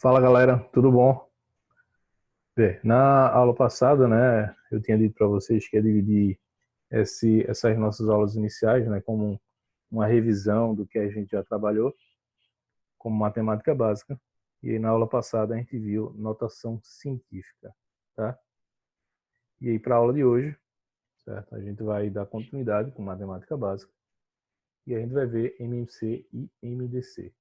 Fala galera, tudo bom? Bem, na aula passada, né, eu tinha dito para vocês que ia dividir essas nossas aulas iniciais, né, como uma revisão do que a gente já trabalhou, como matemática básica. E aí na aula passada a gente viu notação científica, tá? E aí para a aula de hoje, certo? A gente vai dar continuidade com matemática básica e a gente vai ver MMC e MDC.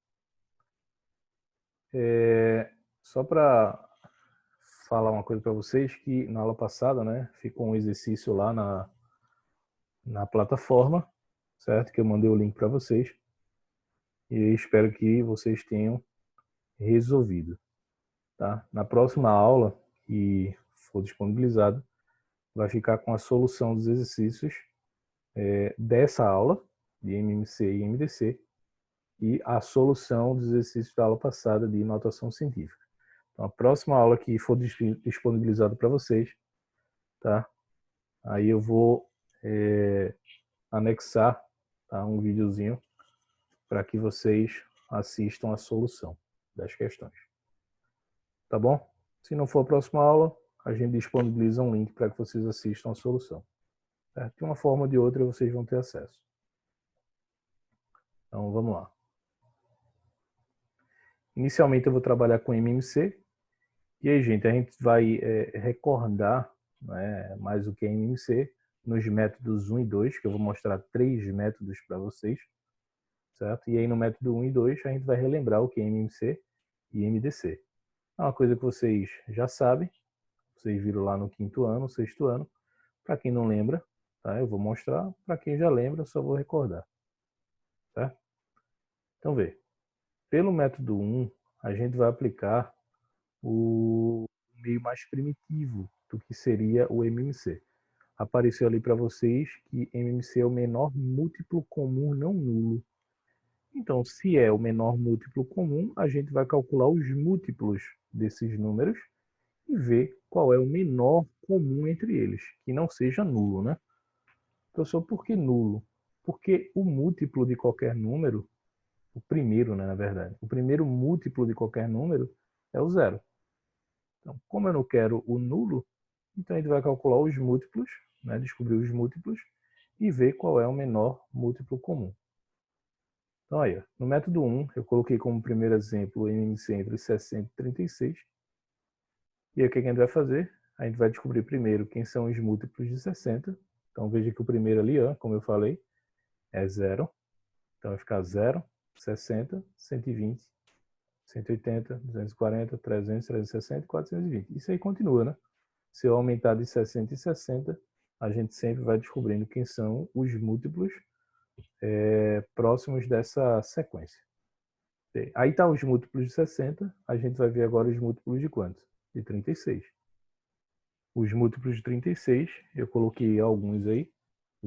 Só para falar uma coisa para vocês, que na aula passada, né, ficou um exercício lá na plataforma, certo? Que eu mandei o link para vocês. E espero que vocês tenham resolvido, tá? Na próxima aula, que for disponibilizada, vai ficar com a solução dos exercícios dessa aula, de MMC e MDC, e a solução dos exercícios da aula passada de notação científica. Então, a próxima aula que for disponibilizada para vocês, tá? Aí eu vou anexar, tá, um videozinho para que vocês assistam a solução das questões. Tá bom? Se não for a próxima aula, a gente disponibiliza um link para que vocês assistam a solução. Certo? De uma forma ou de outra, vocês vão ter acesso. Então, vamos lá. Inicialmente, eu vou trabalhar com MMC. E aí, gente, a gente vai recordar, né, mais o que é MMC nos métodos 1 e 2, que eu vou mostrar 3 métodos para vocês. Certo? E aí, no método 1 e 2, a gente vai relembrar o que é MMC e MDC. É uma coisa que vocês já sabem, vocês viram lá no quinto ano, sexto ano. Para quem não lembra, tá? Eu vou mostrar. Para quem já lembra, só vou recordar. Tá? Então, vê. Pelo método 1, a gente vai aplicar o meio mais primitivo do que seria o MMC. Apareceu ali para vocês que MMC é o menor múltiplo comum não nulo. Então, se é o menor múltiplo comum, a gente vai calcular os múltiplos desses números e ver qual é o menor comum entre eles, que não seja nulo, né? Professor, por que nulo? Porque o múltiplo de qualquer número, o primeiro, né, na verdade, o primeiro múltiplo de qualquer número é o zero. Então, como eu não quero o nulo, então a gente vai calcular os múltiplos, né, descobrir os múltiplos e ver qual é o menor múltiplo comum. Então aí, ó, no método 1, eu coloquei como primeiro exemplo o MMC entre 60 e 36. E aí o que a gente vai fazer? A gente vai descobrir primeiro quem são os múltiplos de 60. Então veja que o primeiro ali, ó, como eu falei, é zero. Então vai ficar 0, 60, 120, 180, 240, 300, 360 e 420. Isso aí continua, né? Se eu aumentar de 60 em 60, a gente sempre vai descobrindo quem são os múltiplos próximos dessa sequência. Aí tá os múltiplos de 60, a gente vai ver agora os múltiplos de quanto? De 36. Os múltiplos de 36, eu coloquei alguns aí,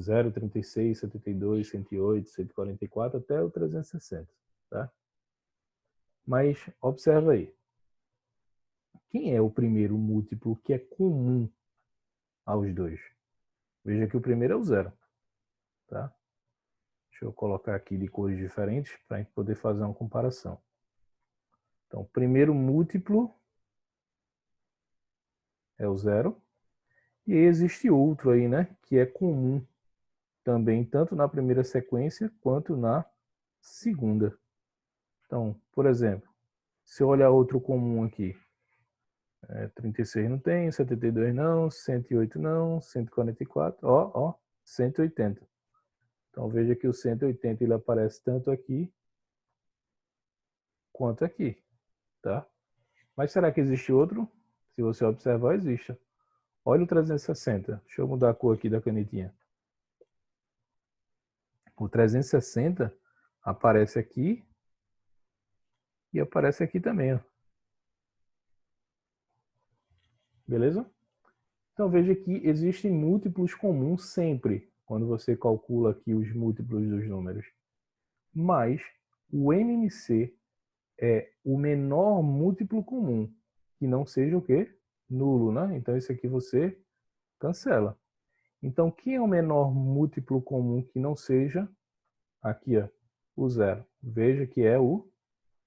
0, 36, 72, 108, 144 até o 360, tá? Mas observa aí. Quem é o primeiro múltiplo que é comum aos dois? Veja que o primeiro é o zero, tá? Deixa eu colocar aqui de cores diferentes para a gente poder fazer uma comparação. Então, o primeiro múltiplo é o zero. E existe outro aí, né? Que é comum também, tanto na primeira sequência quanto na segunda. Então, por exemplo, se eu olhar outro comum aqui, 36 não tem, 72 não, 108 não, 144, ó, 180. Então veja que o 180 ele aparece tanto aqui quanto aqui, tá? Mas será que existe outro? Se você observar, existe. Olha o 360. Deixa eu mudar a cor aqui da canetinha. O 360 aparece aqui e aparece aqui também, ó. Beleza? Então veja que existem múltiplos comuns sempre, quando você calcula aqui os múltiplos dos números. Mas o MMC é o menor múltiplo comum, que não seja o quê? Nulo, né? Então isso aqui você cancela. Então quem é o menor múltiplo comum que não seja? Aqui, ó, o zero. Veja que é o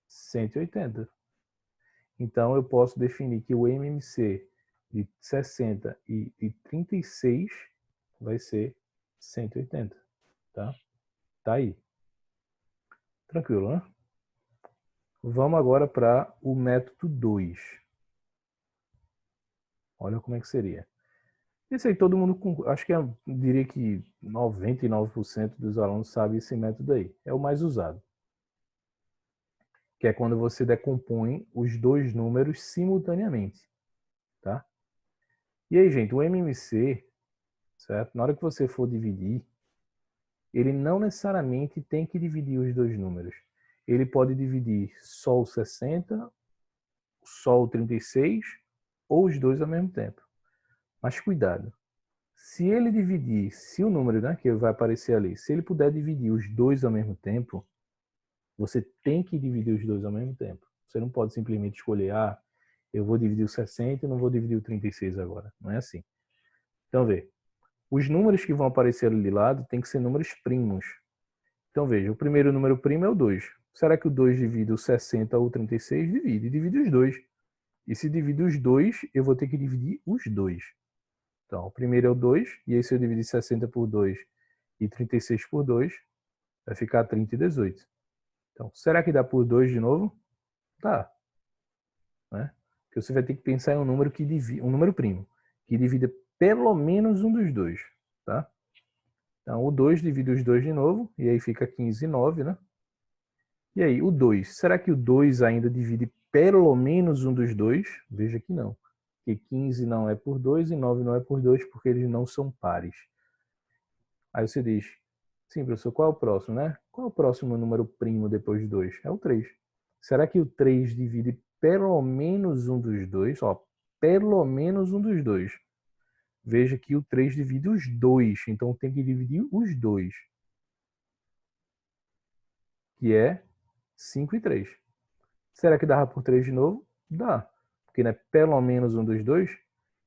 180. Então, eu posso definir que o MMC de 60 e de 36 vai ser 180, tá? Tá aí. Tranquilo, né? Vamos agora para o método 2. Olha como é que seria. Esse aí todo mundo, acho que diria que 99% dos alunos sabe esse método aí. É o mais usado. Que é quando você decompõe os dois números simultaneamente, tá? E aí, gente, o MMC, certo? Na hora que você for dividir, ele não necessariamente tem que dividir os dois números. Ele pode dividir só o 60, só o 36 ou os dois ao mesmo tempo. Mas cuidado. Se ele dividir, se o número, né, que vai aparecer ali, se ele puder dividir os dois ao mesmo tempo, você tem que dividir os dois ao mesmo tempo. Você não pode simplesmente escolher, eu vou dividir o 60 e não vou dividir o 36 agora. Não é assim. Então, vê. Os números que vão aparecer ali de lado tem que ser números primos. Então, veja, o primeiro número primo é o 2. Será que o 2 divide o 60 ou o 36? Divide. Divide os dois. E se divide os dois, eu vou ter que dividir os dois. Então, o primeiro é o 2, e aí se eu dividir 60 por 2 e 36 por 2, vai ficar 30 e 18. Então, será que dá por 2 de novo? Dá. Né? Porque você vai ter que pensar em um número que divide, um número primo, que divida pelo menos um dos dois. Tá? Então, o 2 divide os dois de novo, e aí fica 15 e 9, né? E aí, o 2. Será que o 2 ainda divide pelo menos um dos dois? Veja que não. Porque 15 não é por 2 e 9 não é por 2, porque eles não são pares. Aí você diz, sim, professor, qual é o próximo, né? Qual é o próximo número primo depois de 2? É o 3. Será que o 3 divide pelo menos um dos dois? Ó, pelo menos um dos dois. Veja que o 3 divide os dois, então tem que dividir os dois. Que é 5 e 3. Será que dava por 3 de novo? Dá. Porque não é pelo menos um dos dois.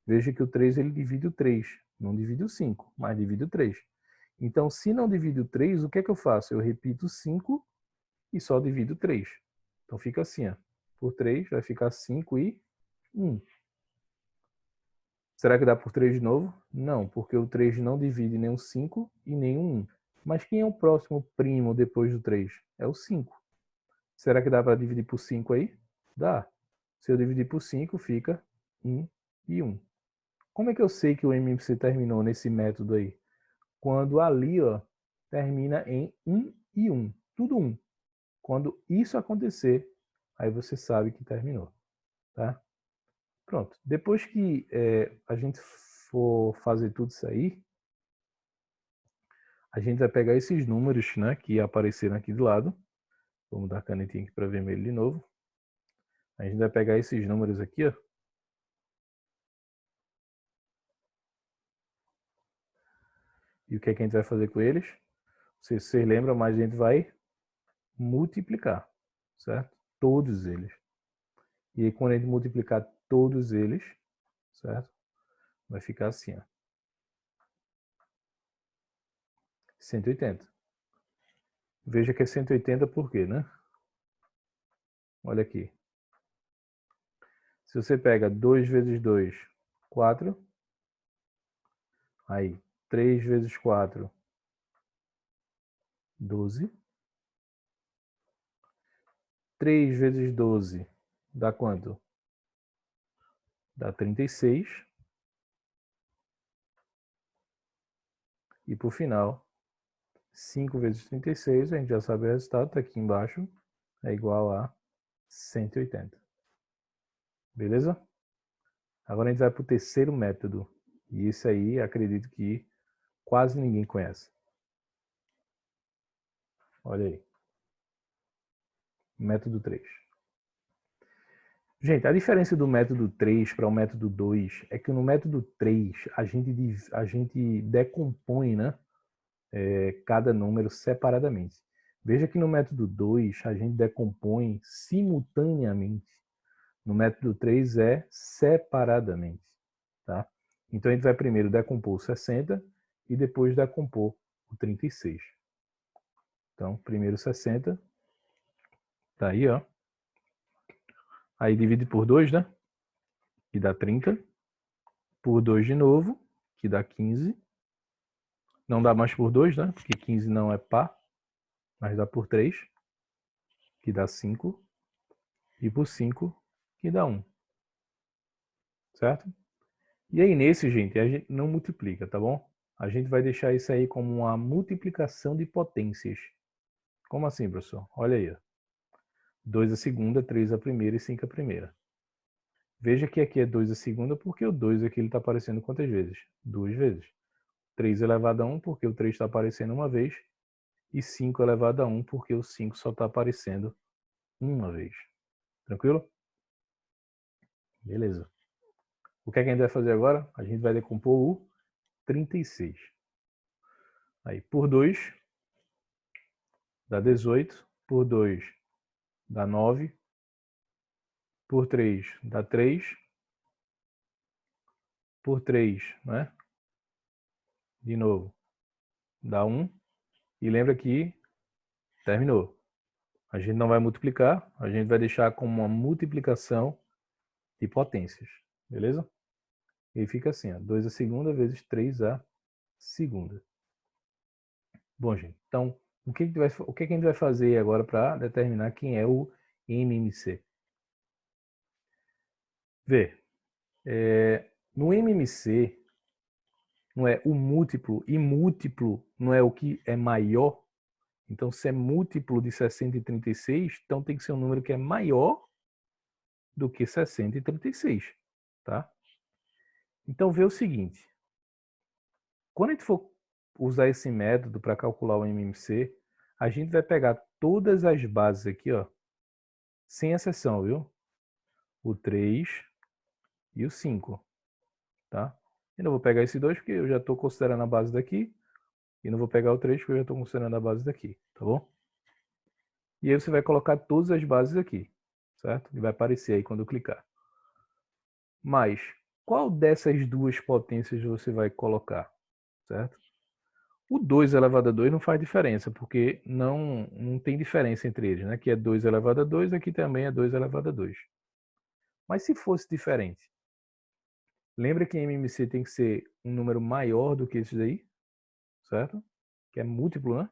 Veja que o 3 ele divide o 3. Não divide o 5, mas divide o 3. Então, se não divide o 3, o que é que eu faço? Eu repito o 5 e só divido o 3. Então fica assim, ó. Por 3 vai ficar 5 e 1. Será que dá por 3 de novo? Não, porque o 3 não divide nem o 5 e nem o 1. Mas quem é o próximo primo depois do 3? É o 5. Será que dá para dividir por 5 aí? Dá. Se eu dividir por 5, fica 1 e 1. Como é que eu sei que o MMC terminou nesse método aí? Quando ali, ó, termina em 1 e 1. Tudo 1. Quando isso acontecer, aí você sabe que terminou. Tá? Pronto. Depois que a gente for fazer tudo isso aí, a gente vai pegar esses números, né, que apareceram aqui do lado. Vamos dar a canetinha aqui para vermelho de novo. A gente vai pegar esses números aqui, ó. E o que é que a gente vai fazer com eles? Vocês lembram, mas a gente vai multiplicar, certo? Todos eles. E aí, quando a gente multiplicar todos eles, certo? Vai ficar assim, ó. 180. Veja que é 180 por quê, né? Olha aqui. Se você pega 2 vezes 2, 4. Aí, 3 vezes 4, 12. 3 vezes 12 dá quanto? Dá 36. E por final, 5 vezes 36, a gente já sabe o resultado, está aqui embaixo, é igual a 180. Beleza? Agora a gente vai para o terceiro método. E esse aí, acredito que quase ninguém conhece. Olha aí. Método 3. Gente, a diferença do método 3 para o método 2 é que no método 3 a gente decompõe, né, cada número separadamente. Veja que no método 2 a gente decompõe simultaneamente. No método 3 é separadamente. Tá? Então a gente vai primeiro decompor o 60 e depois decompor o 36. Então, primeiro 60, tá aí, ó. Aí divide por 2, né? Que dá 30. Por 2 de novo, que dá 15. Não dá mais por 2, né? Porque 15 não é par. Mas dá por 3, que dá 5. E por 5, que dá 1. Certo? E aí nesse, gente, a gente não multiplica, tá bom? A gente vai deixar isso aí como uma multiplicação de potências. Como assim, professor? Olha aí. 2 a segunda, 3 a primeira e 5 a primeira. Veja que aqui é 2 a segunda porque o 2 aqui está aparecendo quantas vezes? 2 vezes. 3 elevado a 1 porque o 3 está aparecendo uma vez. E 5 elevado a 1 porque o 5 só está aparecendo uma vez. Tranquilo? Beleza. O que é que a gente vai fazer agora? A gente vai decompor o 36. Aí, por 2 dá 18. Por 2 dá 9. Por 3 dá 3. Por 3, né? De novo, dá 1. E lembra que terminou. A gente não vai multiplicar, a gente vai deixar como uma multiplicação de potências. Beleza? E fica assim, ó, 2 a segunda vezes 3 a segunda. Bom, gente, então, o que a gente vai fazer agora para determinar quem é o MMC? Vê, no MMC, não é o múltiplo, e múltiplo não é o que é maior. Então, se é múltiplo de 636, então tem que ser um número que é maior do que 636, tá? Então, vê o seguinte. Quando a gente for usar esse método para calcular o MMC, a gente vai pegar todas as bases aqui, ó, sem exceção, viu? O 3 e o 5, tá? Eu não vou pegar esse 2 porque eu já estou considerando a base daqui. E não vou pegar o 3 porque eu já estou considerando a base daqui, tá bom? E aí você vai colocar todas as bases aqui, certo? E vai aparecer aí quando eu clicar. Mas qual dessas duas potências você vai colocar, certo? O 2 elevado a 2 não faz diferença, porque não tem diferença entre eles, né? Aqui é 2 elevado a 2, aqui também é 2 elevado a 2. Mas se fosse diferente, lembra que MMC tem que ser um número maior do que esse daí, certo? Que é múltiplo, né?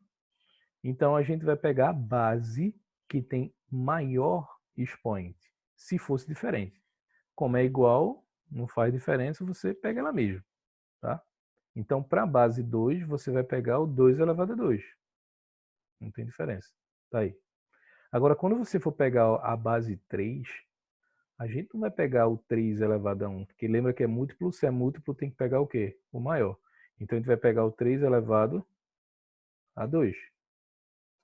Então a gente vai pegar a base que tem maior expoente, se fosse diferente. Como é igual, não faz diferença, você pega ela mesmo, tá? Então, para a base 2, você vai pegar o 2 elevado a 2. Não tem diferença. Tá aí. Agora, quando você for pegar a base 3, a gente não vai pegar o 3 elevado a 1, porque lembra que é múltiplo, se é múltiplo tem que pegar o quê? O maior. Então, a gente vai pegar o 3 elevado a 2,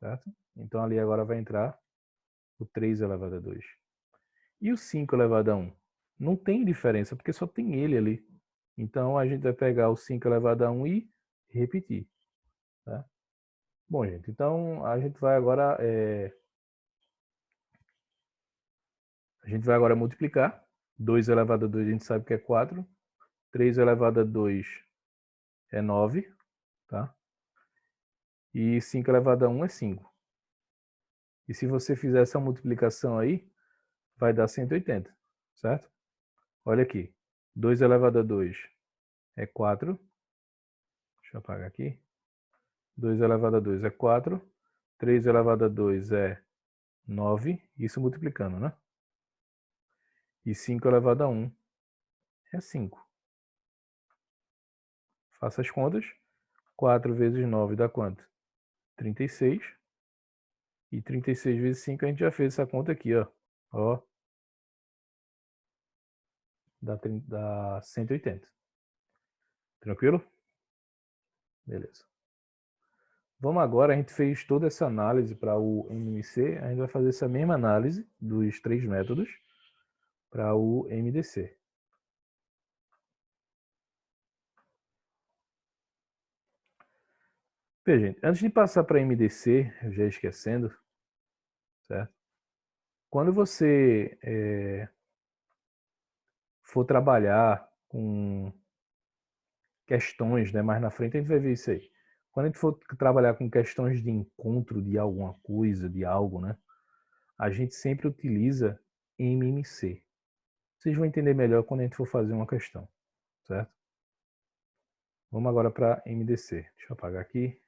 certo? Então, ali agora vai entrar o 3 elevado a 2. E o 5 elevado a 1? Não tem diferença, porque só tem ele ali. Então, a gente vai pegar o 5 elevado a 1 e repetir. Tá? Bom, gente, então a gente vai agora multiplicar. 2 elevado a 2 a gente sabe que é 4. 3 elevado a 2 é 9. Tá? E 5 elevado a 1 é 5. E se você fizer essa multiplicação aí, vai dar 180. Certo? Olha aqui. 2 elevado a 2 é 4. Deixa eu apagar aqui. 2 elevado a 2 é 4. 3 elevado a 2 é 9. Isso multiplicando, né? E 5 elevado a 1 é 5. Faça as contas. 4 vezes 9 dá quanto? 36. E 36 vezes 5 a gente já fez essa conta aqui, ó. Ó. Dá 180. Tranquilo? Beleza. Vamos agora, a gente fez toda essa análise para o MMC, a gente vai fazer essa mesma análise dos três métodos para o MDC. Bem, gente, antes de passar para MDC, eu já esquecendo, certo? Quando você for trabalhar com questões, né, mais na frente a gente vai ver isso aí. Quando a gente for trabalhar com questões de encontro de alguma coisa, de algo, né, a gente sempre utiliza MMC. Vocês vão entender melhor quando a gente for fazer uma questão, certo? Vamos agora para MDC. Deixa eu apagar aqui.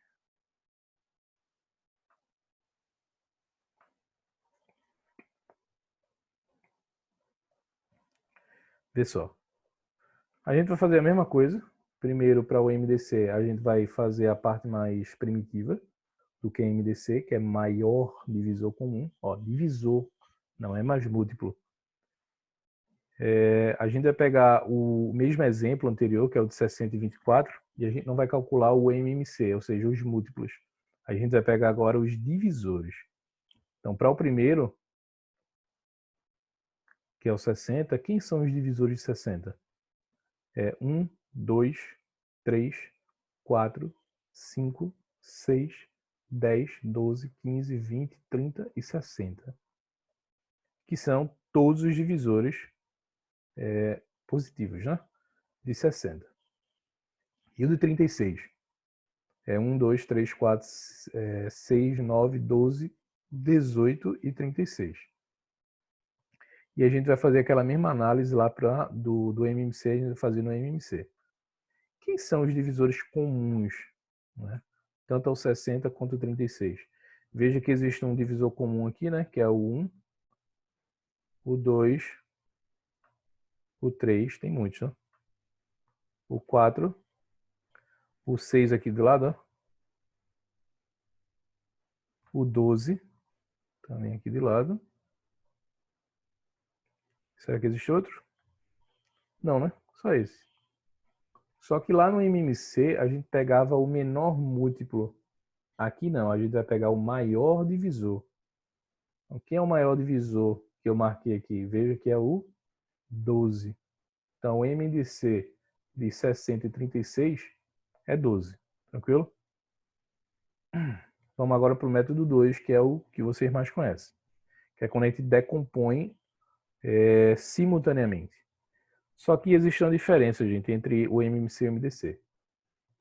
Vê só. A gente vai fazer a mesma coisa. Primeiro, para o MDC, a gente vai fazer a parte mais primitiva do que MDC, que é maior divisor comum. Ó, divisor, não é mais múltiplo. A gente vai pegar o mesmo exemplo anterior, que é o de 60 e 24, e a gente não vai calcular o MMC, ou seja, os múltiplos. A gente vai pegar agora os divisores. Então, para o primeiro, que é o 60, quem são os divisores de 60? 1, 2, 3, 4, 5, 6, 10, 12, 15, 20, 30 e 60. Que são todos os divisores positivos, né? De 60. E o de 36? 1, 2, 3, 4, 6, 9, 12, 18 e 36. E a gente vai fazer aquela mesma análise lá do MMC, a gente vai fazer no MMC. Quem são os divisores comuns, né? Tanto ao 60 quanto ao 36? Veja que existe um divisor comum aqui, né? Que é o 1, o 2, o 3, tem muitos, né? O 4, o 6 aqui do lado, ó. O 12, também aqui de lado. Será que existe outro? Não, né? Só esse. Só que lá no MMC a gente pegava o menor múltiplo. Aqui não, a gente vai pegar o maior divisor. Então, quem é o maior divisor que eu marquei aqui? Veja que é o 12. Então, o MDC de 60 e 36 é 12. Tranquilo? Vamos agora para o método 2, que é o que vocês mais conhecem. Que é quando a gente decompõe simultaneamente. Só que existe uma diferença, gente, entre o MMC e o MDC.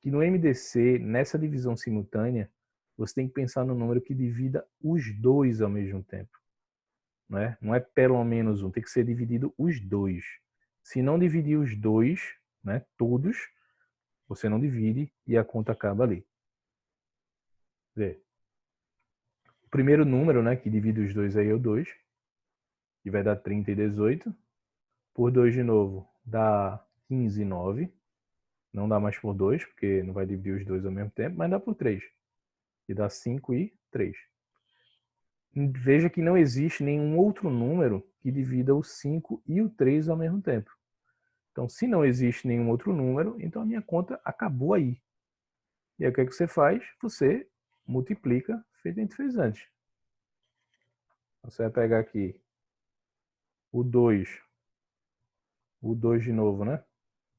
Que no MDC, nessa divisão simultânea, você tem que pensar no número que divida os dois ao mesmo tempo. Né? Não é pelo menos um, tem que ser dividido os dois. Se não dividir os dois, né, todos, você não divide e a conta acaba ali. Vê. O primeiro número, né, que divide os dois aí é o 2, que vai dar 30 e 18. Por 2 de novo, dá 15 e 9. Não dá mais por 2, porque não vai dividir os dois ao mesmo tempo, mas dá por 3, que dá 5 e 3. Veja que não existe nenhum outro número que divida o 5 e o 3 ao mesmo tempo. Então, se não existe nenhum outro número, então a minha conta acabou aí. E aí o que é que você faz? Você multiplica, feito a gente fez antes. Você vai pegar aqui o 2 de novo, né?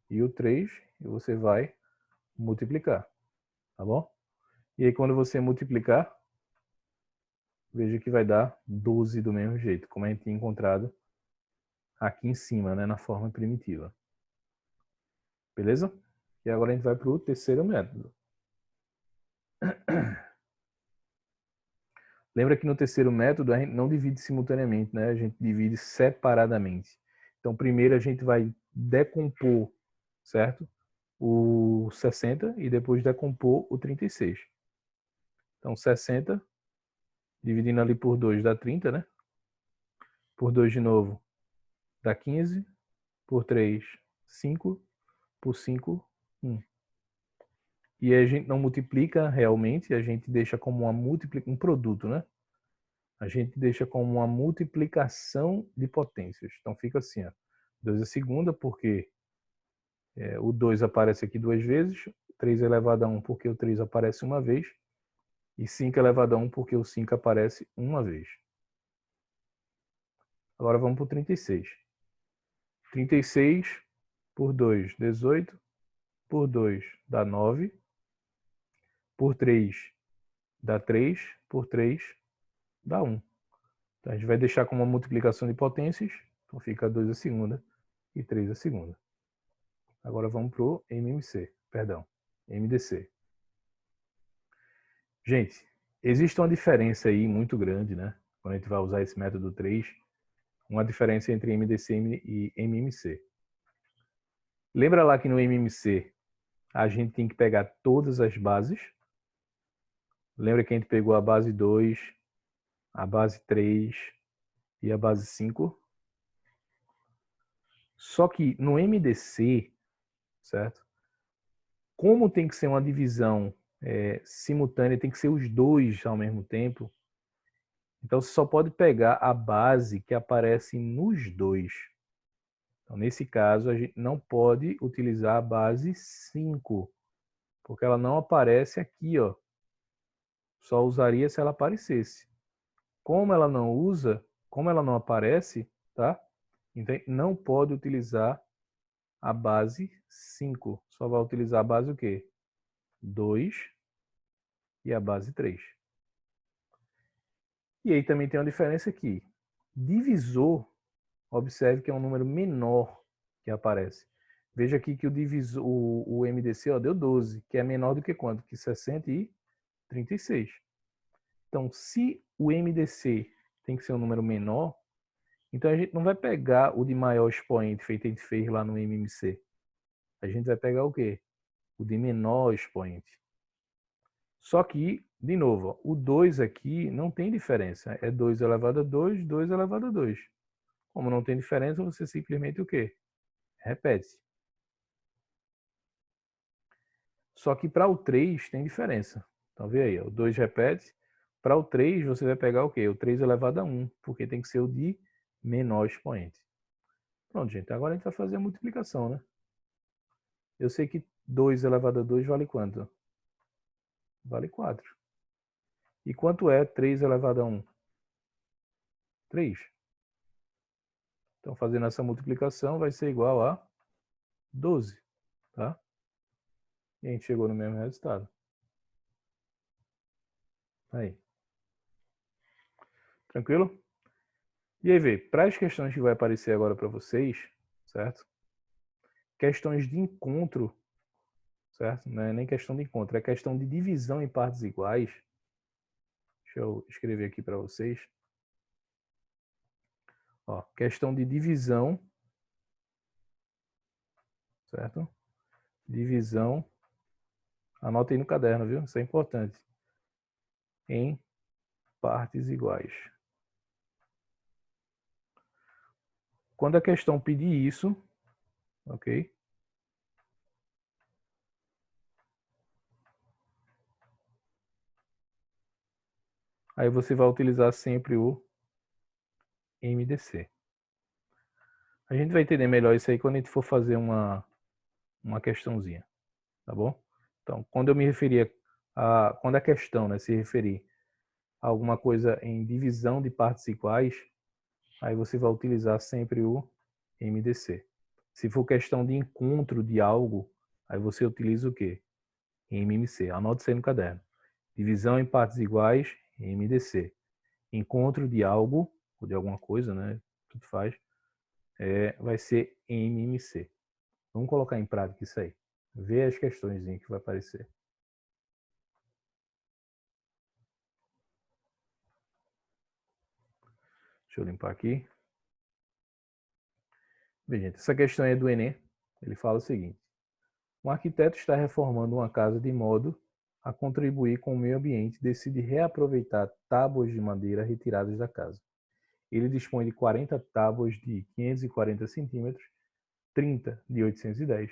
E o 3, e você vai multiplicar, tá bom? E aí quando você multiplicar, veja que vai dar 12 do mesmo jeito, como a gente tinha encontrado aqui em cima, né? Na forma primitiva. Beleza? E agora a gente vai para o terceiro método. Lembra que no terceiro método a gente não divide simultaneamente, né? A gente divide separadamente. Então, primeiro a gente vai decompor, certo? O 60 e depois decompor o 36. Então, 60 dividindo ali por 2 dá 30, né? Por 2 de novo dá 15. Por 3, 5. Por 5, 1. E a gente não multiplica realmente, a gente deixa como um produto, né? A gente deixa como uma multiplicação de potências. Então fica assim, ó, 2 a segunda, porque o 2 aparece aqui duas vezes, 3 elevado a 1 porque o 3 aparece uma vez, e 5 elevado a 1 porque o 5 aparece uma vez. Agora vamos para o 36. 36 por 2, 18. Por 2 dá 9. Por 3 dá 3. Por 3 dá 1. Então a gente vai deixar como uma multiplicação de potências. Então fica 2 a segunda e 3 a segunda. Agora vamos para o MDC. Gente, existe uma diferença aí muito grande, né? Quando a gente vai usar esse método 3, uma diferença entre MDC e MMC. Lembra lá que no MMC a gente tem que pegar todas as bases? Lembra que a gente pegou a base 2, a base 3 e a base 5? Só que no MDC, certo? Como tem que ser uma divisão simultânea, tem que ser os dois ao mesmo tempo, então você só pode pegar a base que aparece nos dois. Então, nesse caso, a gente não pode utilizar a base 5, porque ela não aparece aqui, ó. Só usaria se ela aparecesse. Como ela não usa, como ela não aparece, tá? Então, não pode utilizar a base 5. Só vai utilizar a base o quê? 2 e a base 3. E aí também tem uma diferença aqui. Divisor, observe que é um número menor que aparece. Veja aqui que o divisor, o MDC ó, deu 12, que é menor do que quanto? Que 60 e 36. Então, se o MDC tem que ser um número menor, então a gente não vai pegar o de maior expoente, feito a gente fez lá no MMC. A gente vai pegar o quê? O de menor expoente. Só que, de novo, ó, o 2 aqui não tem diferença. É 2 elevado a 2, 2 elevado a 2. Como não tem diferença, você simplesmente o quê? Repete. Só que para o 3 tem diferença. Então, vê aí, ó, o 2 repete. Para o 3, você vai pegar o quê? O 3 elevado a 1, porque tem que ser o de menor expoente. Pronto, gente. Agora a gente vai fazer a multiplicação, né? Eu sei que 2 elevado a 2 vale quanto? Vale 4. E quanto é 3 elevado a 1? 3. Então, fazendo essa multiplicação, vai ser igual a 12, tá? E a gente chegou no mesmo resultado. Aí. Tranquilo? E aí, vê, para as questões que vai aparecer agora para vocês, certo? Questões de encontro, certo? Não é nem questão de encontro, é questão de divisão em partes iguais. Deixa eu escrever aqui para vocês. Ó, questão de divisão, certo? Divisão, anota aí no caderno, viu? Isso é importante. Em partes iguais. Quando a questão pedir isso, ok? Aí você vai utilizar sempre o MDC. A gente vai entender melhor isso aí quando a gente for fazer uma questãozinha, tá bom? Então, quando eu me referia a... Quando a questão, né, se referir a alguma coisa em divisão de partes iguais, aí você vai utilizar sempre o MDC. Se for questão de encontro de algo, aí você utiliza o quê? MMC. Anote isso aí no caderno. Divisão em partes iguais, MDC. Encontro de algo, ou de alguma coisa, né? Tudo faz. Vai ser MMC. Vamos colocar em prática isso aí. Vê as questões que vai aparecer. Deixa eu limpar aqui. Bem, gente, essa questão é do Enem. Ele fala o seguinte: um arquiteto está reformando uma casa de modo a contribuir com o meio ambiente e decide reaproveitar tábuas de madeira retiradas da casa. Ele dispõe de 40 tábuas de 540 centímetros, 30 de 810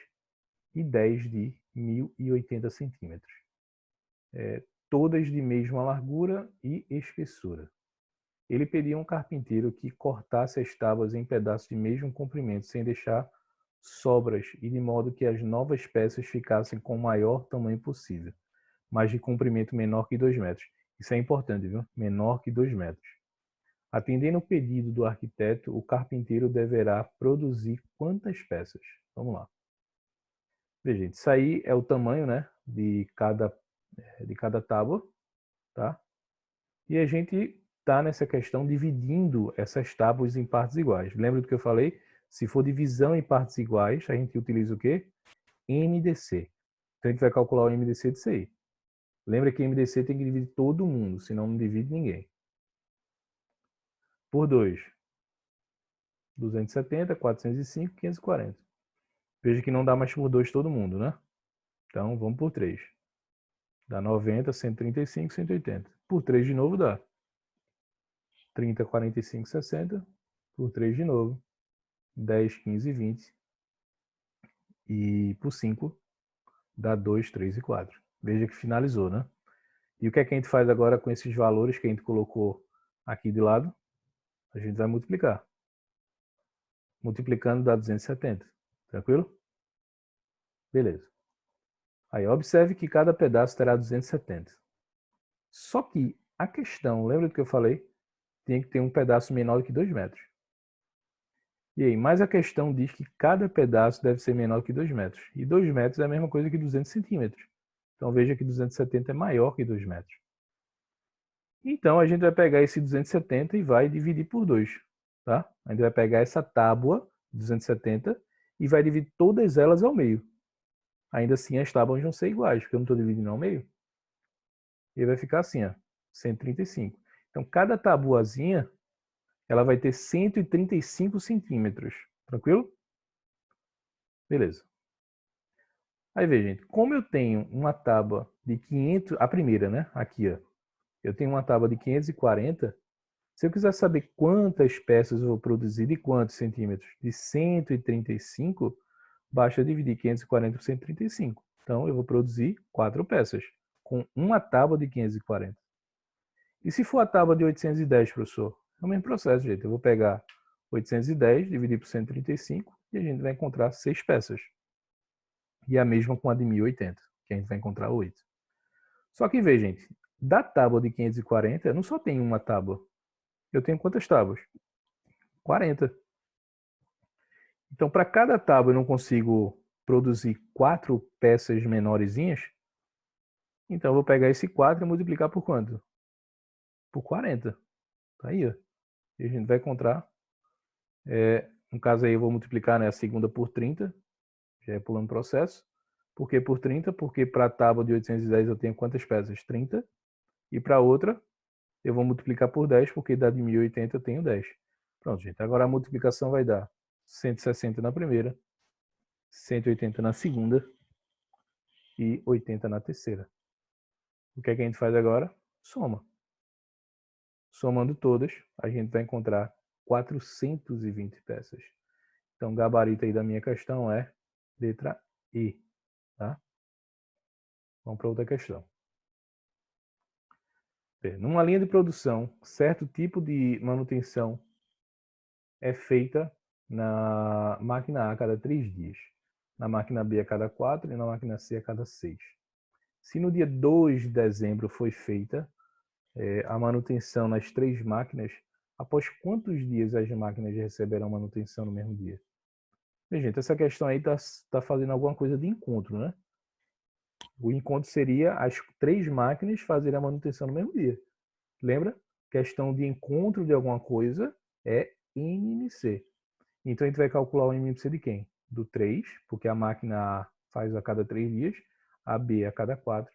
e 10 de 1080 centímetros, todas de mesma largura e espessura. Ele pediu a um carpinteiro que cortasse as tábuas em pedaços de mesmo comprimento, sem deixar sobras, e de modo que as novas peças ficassem com o maior tamanho possível, mas de comprimento menor que 2 metros. Isso é importante, viu? Menor que 2 metros. Atendendo o pedido do arquiteto, o carpinteiro deverá produzir quantas peças? Vamos lá. Veja, gente, isso aí é o tamanho, né, de cada tábua, tá? E a gente está nessa questão dividindo essas tábuas em partes iguais. Lembra do que eu falei? Se for divisão em partes iguais, a gente utiliza o quê? MDC. Então a gente vai calcular o MDC disso aí. Lembra que MDC tem que dividir todo mundo, senão não divide ninguém. Por 2. 270, 405, 540. Veja que não dá mais por 2 todo mundo, né? Então, vamos por 3. Dá 90, 135, 180. Por 3 de novo dá 30, 45, 60. Por 3 de novo. 10, 15, 20. E por 5 dá 2, 3 e 4. Veja que finalizou, né? E o que é que a gente faz agora com esses valores que a gente colocou aqui de lado? A gente vai multiplicar. Multiplicando dá 270. Tranquilo? Beleza. Aí observe que cada pedaço terá 270. Só que a questão, lembra do que eu falei? Tem que ter um pedaço menor do que 2 metros. E aí, mas a questão diz que cada pedaço deve ser menor que 2 metros. E 2 metros é a mesma coisa que 200 centímetros. Então veja que 270 é maior que 2 metros. Então a gente vai pegar esse 270 e vai dividir por 2. Tá? A gente vai pegar essa tábua 270 e vai dividir todas elas ao meio. Ainda assim as tábuas vão ser iguais, porque eu não estou dividindo ao meio. E vai ficar assim, ó, 135. Então cada tabuazinha ela vai ter 135 centímetros. Tranquilo? Beleza. Aí veja, gente, como eu tenho uma tábua de 500, a primeira, né? Aqui, ó. Eu tenho uma tábua de 540. Se eu quiser saber quantas peças eu vou produzir de quantos centímetros? De 135, basta dividir 540 por 135. Então, eu vou produzir 4 peças, com uma tábua de 540. E se for a tábua de 810, professor? É o mesmo processo, gente. Eu vou pegar 810, dividir por 135, e a gente vai encontrar 6 peças. E a mesma com a de 1080, que a gente vai encontrar 8. Só que, veja, gente, da tábua de 540, eu não só tenho uma tábua. Eu tenho quantas tábuas? 40. Então, para cada tábua eu não consigo produzir 4 peças menorzinhas. Então, eu vou pegar esse 4 e multiplicar por quanto? Por 40. Tá aí, ó. E a gente vai encontrar. No caso aí, eu vou multiplicar, né, a segunda por 30. Já é pulando o processo. Por que por 30? Porque para a tábua de 810 eu tenho quantas peças? 30. E para outra, eu vou multiplicar por 10, porque da de 1080 eu tenho 10. Pronto, gente. Agora a multiplicação vai dar 160 na primeira, 180 na segunda e 80 na terceira. O que é que a gente faz agora? Soma. Somando todas, a gente vai encontrar 420 peças. Então, o gabarito aí da minha questão é letra E. Tá? Vamos para outra questão. Numa linha de produção, certo tipo de manutenção é feita na máquina A a cada 3 dias, na máquina B a cada 4 e na máquina C a cada 6. Se no dia 2 de dezembro foi feita a manutenção nas 3 máquinas, após quantos dias as máquinas receberão manutenção no mesmo dia? Bem, gente, essa questão aí está fazendo alguma coisa de encontro, né? O encontro seria as 3 máquinas fazerem a manutenção no mesmo dia. Lembra? Questão de encontro de alguma coisa é NMC. Então a gente vai calcular o NMC de quem? Do 3, porque a máquina A faz a cada 3 dias, a B a cada 4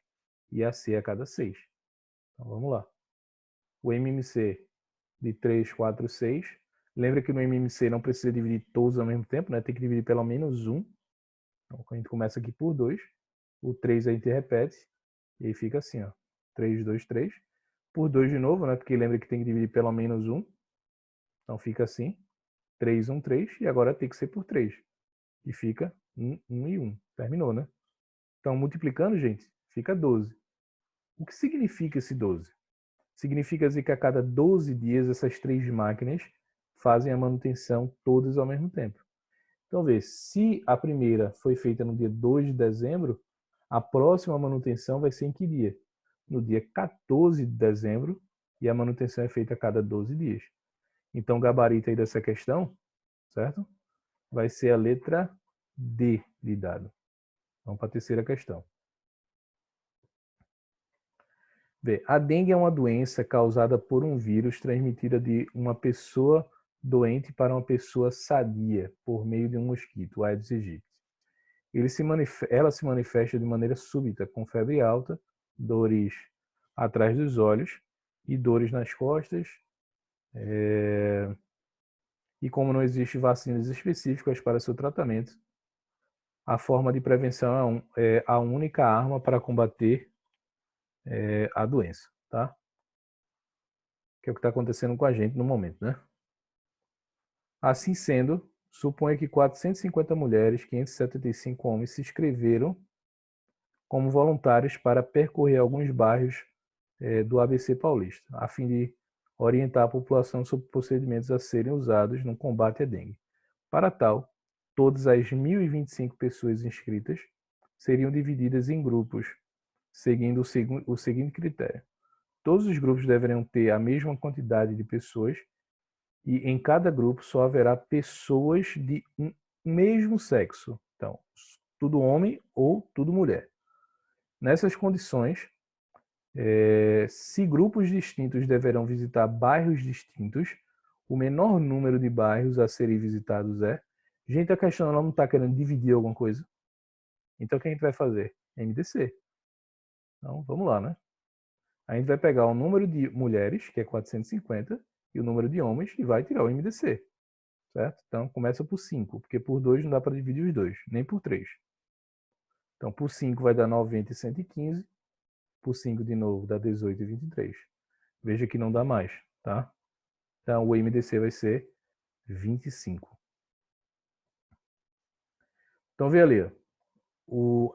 e a C a cada 6. Então vamos lá. O MMC de 3, 4, 6. Lembra que no MMC não precisa dividir todos ao mesmo tempo, né? Tem que dividir pelo menos um. Então a gente começa aqui por 2. O 3 a gente repete. E aí fica assim, ó. 3, 2, 3. Por 2 de novo, né? Porque lembra que tem que dividir pelo menos um. Então fica assim. 3, 1, 3. E agora tem que ser por 3. E fica 1, 1 e 1. Terminou, né? Então multiplicando, gente, fica 12. O que significa esse 12? Significa dizer que a cada 12 dias essas 3 máquinas fazem a manutenção todas ao mesmo tempo. Então, vê, se a primeira foi feita no dia 2 de dezembro, a próxima manutenção vai ser em que dia? No dia 14 de dezembro, e a manutenção é feita a cada 12 dias. Então, o gabarito aí dessa questão, certo? Vai ser a letra D de dado. Vamos para a terceira questão. Vê, a dengue é uma doença causada por um vírus transmitida de uma pessoa doente para uma pessoa sadia por meio de um mosquito, Aedes aegypti. Ela se manifesta de maneira súbita, com febre alta, dores atrás dos olhos e dores nas costas, E como não existe vacinas específicas para seu tratamento, a forma de prevenção é a única arma para combater a doença, tá? Que é o que está acontecendo com a gente no momento, né? Assim sendo, suponha que 450 mulheres, 575 homens se inscreveram como voluntários para percorrer alguns bairros do ABC Paulista, a fim de orientar a população sobre procedimentos a serem usados no combate à dengue. Para tal, todas as 1.025 pessoas inscritas seriam divididas em grupos, seguindo o seguinte critério. Todos os grupos deveriam ter a mesma quantidade de pessoas e em cada grupo só haverá pessoas de um mesmo sexo. Então, tudo homem ou tudo mulher. Nessas condições, se grupos distintos deverão visitar bairros distintos, o menor número de bairros a serem visitados é... Gente, a questão ela não está querendo dividir alguma coisa. Então, o que a gente vai fazer? MDC. Então, vamos lá, né? A gente vai pegar o número de mulheres, que é 450, e o número de homens, e vai tirar o MDC. Certo? Então, começa por 5, porque por 2 não dá para dividir os dois, nem por 3. Então, por 5 vai dar 90 e 115. Por 5 de novo dá 18 e 23. Veja que não dá mais, tá? Então, o MDC vai ser 25. Então, vê ali,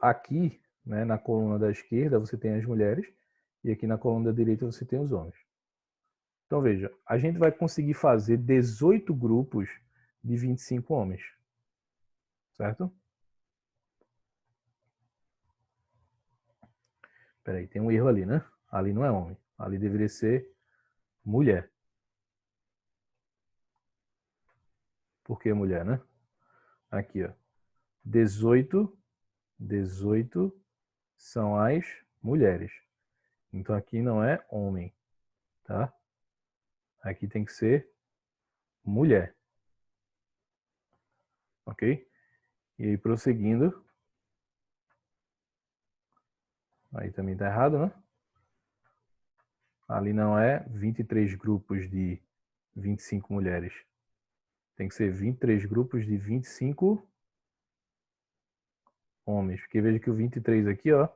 aqui, né, na coluna da esquerda, você tem as mulheres, e aqui na coluna da direita você tem os homens. Então, veja, a gente vai conseguir fazer 18 grupos de 25 homens, certo? Peraí, tem um erro ali, né? Ali não é homem, ali deveria ser mulher. Por que mulher, né? Aqui, ó. 18 são as mulheres. Então aqui não é homem, tá? Aqui tem que ser mulher. Ok? E aí prosseguindo. Aí também tá errado, né? Ali não é 23 grupos de 25 mulheres. Tem que ser 23 grupos de 25 homens. Porque veja que o 23 aqui, ó,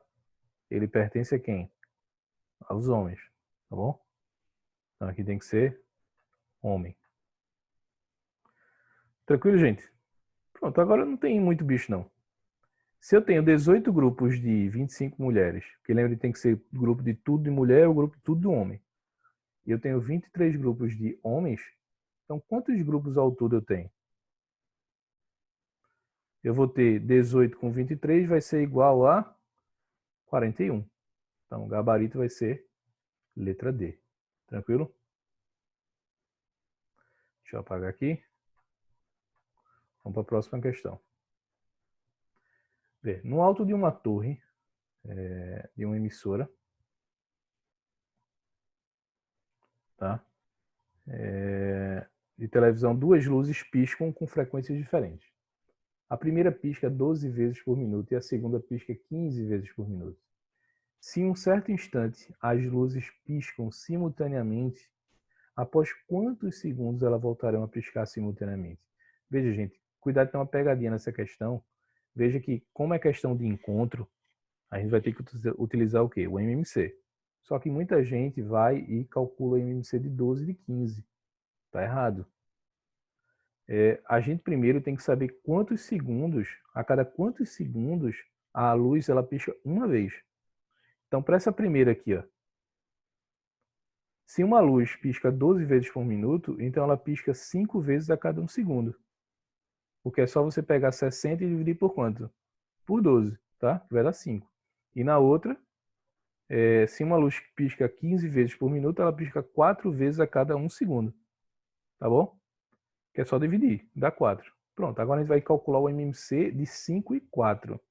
ele pertence a quem? Aos homens, tá bom? Então aqui tem que ser homem. Tranquilo, gente? Pronto, agora não tem muito bicho não. Se eu tenho 18 grupos de 25 mulheres, que lembra que tem que ser grupo de tudo de mulher ou grupo de tudo de homem, e eu tenho 23 grupos de homens, então quantos grupos ao todo eu tenho? Eu vou ter 18 com 23, vai ser igual a 41. Então o gabarito vai ser letra D. Tranquilo? Deixa eu apagar aqui. Vamos para a próxima questão. No alto de uma torre, de uma emissora, tá? De televisão, duas luzes piscam com frequências diferentes. A primeira pisca 12 vezes por minuto e a segunda pisca 15 vezes por minuto. Se em um certo instante as luzes piscam simultaneamente, após quantos segundos elas voltarão a piscar simultaneamente? Veja, gente, cuidado de ter uma pegadinha nessa questão. Veja que, como é questão de encontro, a gente vai ter que utilizar o quê? O MMC. Só que muita gente vai e calcula o MMC de 12 e de 15. Está errado. A gente primeiro tem que saber quantos segundos, a cada quantos segundos, a luz ela pisca uma vez. Então, para essa primeira aqui, ó, se uma luz pisca 12 vezes por minuto, então ela pisca 5 vezes a cada um segundo. Porque é só você pegar 60 e dividir por quanto? Por 12, tá? Vai dar 5. E na outra, se uma luz pisca 15 vezes por minuto, ela pisca 4 vezes a cada um segundo. Tá bom? Que é só dividir, dá 4. Pronto, agora a gente vai calcular o MMC de 5 e 4.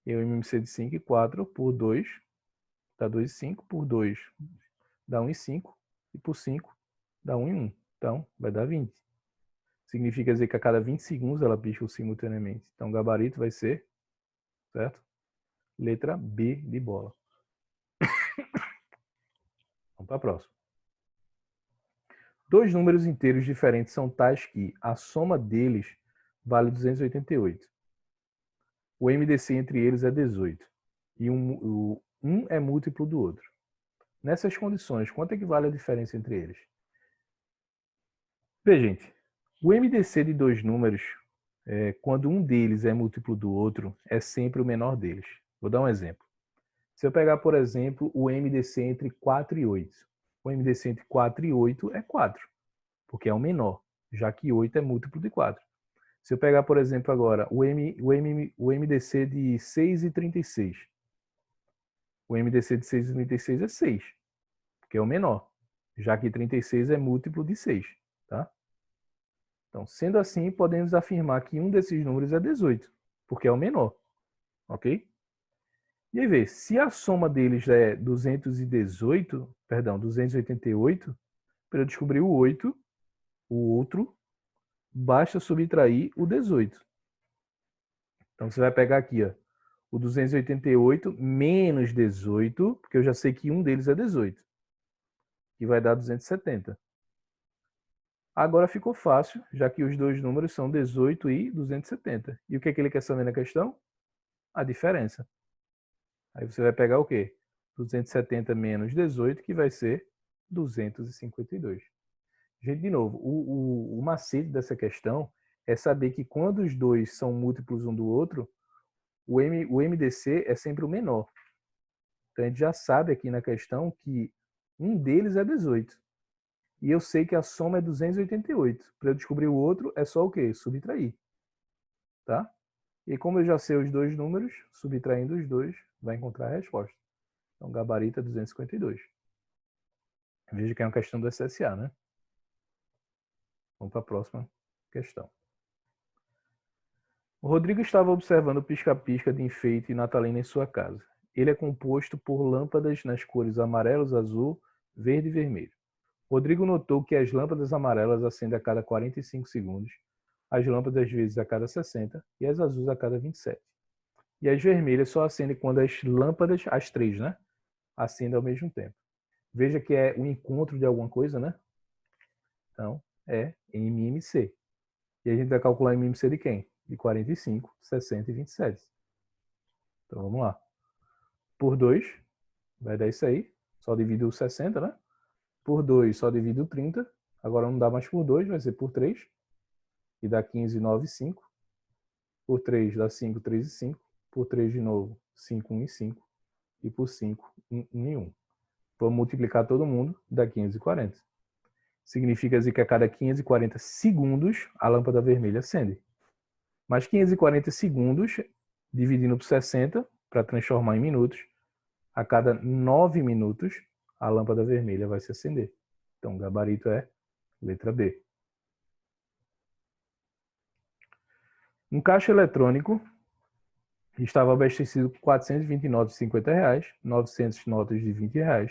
E o MMC de 5 e 4 por 2 dá 2 e 5, por 2 dá 1 e 5, e por 5 dá 1 e 1. Então, vai dar 20. Significa dizer que a cada 20 segundos ela pisca simultaneamente. Então, o gabarito vai ser, certo? Letra B de bola. Vamos para a próxima. Dois números inteiros diferentes são tais que a soma deles vale 288. O MDC entre eles é 18. E um é múltiplo do outro. Nessas condições, quanto equivale a diferença entre eles? Bem, gente, o MDC de dois números, quando um deles é múltiplo do outro, é sempre o menor deles. Vou dar um exemplo. Se eu pegar, por exemplo, o MDC entre 4 e 8. O MDC entre 4 e 8 é 4, porque é o menor, já que 8 é múltiplo de 4. Se eu pegar, por exemplo, agora o MDC de 6 e 36. O MDC de 6 e 36 é 6, porque é o menor, já que 36 é múltiplo de 6. Tá? Então, sendo assim, podemos afirmar que um desses números é 18, porque é o menor. Ok? E aí, vê, se a soma deles é 288, para eu descobrir o 8, o outro, basta subtrair o 18. Então, você vai pegar aqui, ó, o 288 menos 18, porque eu já sei que um deles é 18, que vai dar 270. Agora ficou fácil, já que os dois números são 18 e 270. E o que é que ele quer saber na questão? A diferença. Aí você vai pegar o quê? 270 menos 18, que vai ser 252. Gente, de novo, o macete dessa questão é saber que quando os dois são múltiplos um do outro, o MDC é sempre o menor. Então a gente já sabe aqui na questão que um deles é 18. E eu sei que a soma é 288. Para eu descobrir o outro, é só o quê? Subtrair. Tá? E como eu já sei os dois números, subtraindo os dois, vai encontrar a resposta. Então, gabarito é 252. Veja que é uma questão do SSA, né? Vamos para a próxima questão. O Rodrigo estava observando o pisca-pisca de enfeite natalino em sua casa. Ele é composto por lâmpadas nas cores amarelo, azul, verde e vermelho. Rodrigo notou que as lâmpadas amarelas acendem a cada 45 segundos, as lâmpadas às vezes a cada 60 e as azuis a cada 27. E as vermelhas só acendem quando as lâmpadas, as três, né? Acendem ao mesmo tempo. Veja que é o encontro de alguma coisa, né? Então, é MMC. E a gente vai calcular MMC de quem? De 45, 60 e 27. Então, vamos lá. Por 2, vai dar isso aí. Só divide o 60, né? Por 2, só divide o 30. Agora não dá mais por 2, vai ser por 3. E dá 15, 9 e 5. Por 3 dá 5, 3 e 5. Por 3 de novo, 5, 1 e 5. E por 5, 1 e 1. Vamos multiplicar todo mundo, dá 540. Significa que a cada 540 segundos a lâmpada vermelha acende. Mas 540 segundos, dividindo por 60, para transformar em minutos, a cada 9 minutos a lâmpada vermelha vai se acender. Então o gabarito é letra B. Um caixa eletrônico estava abastecido com 420 notas de R$50, 900 notas de R$20,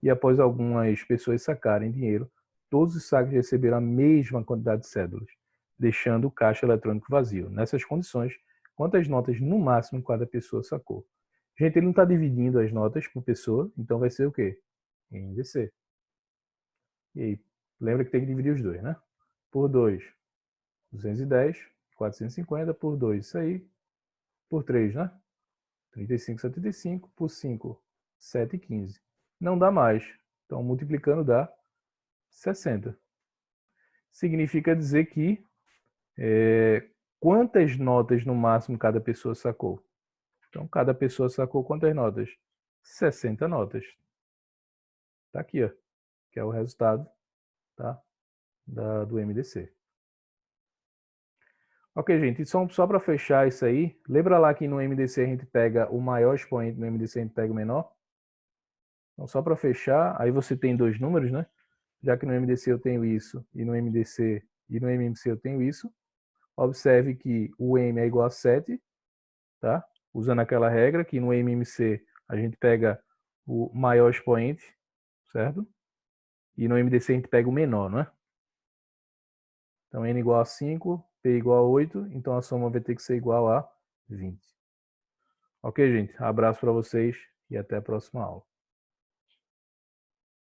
e após algumas pessoas sacarem dinheiro, todos os sacos receberam a mesma quantidade de cédulas, deixando o caixa eletrônico vazio. Nessas condições, quantas notas no máximo cada pessoa sacou? Gente, ele não está dividindo as notas por pessoa, então vai ser o quê? MDC. E aí, lembra que tem que dividir os dois, né? Por 2, 210, 450, por 2, isso aí. Por 3, né? 35, 75, por 5, 7 e 15. Não dá mais. Então, multiplicando dá 60. Significa dizer que quantas notas no máximo cada pessoa sacou? Então, cada pessoa sacou quantas notas? 60 notas. Tá aqui, ó, que é o resultado, tá, do MDC. Ok, gente, só para fechar isso aí, lembra lá que no MDC a gente pega o maior expoente, no MDC a gente pega o menor? Então, só para fechar, aí você tem dois números, né? Já que no MDC eu tenho isso e no MDC e no MMC eu tenho isso. Observe que o M é igual a 7, tá? Usando aquela regra que no MMC a gente pega o maior expoente, certo? E no MDC a gente pega o menor, não é? Então N igual a 5, P igual a 8, então a soma vai ter que ser igual a 20. Ok, gente? Abraço para vocês e até a próxima aula.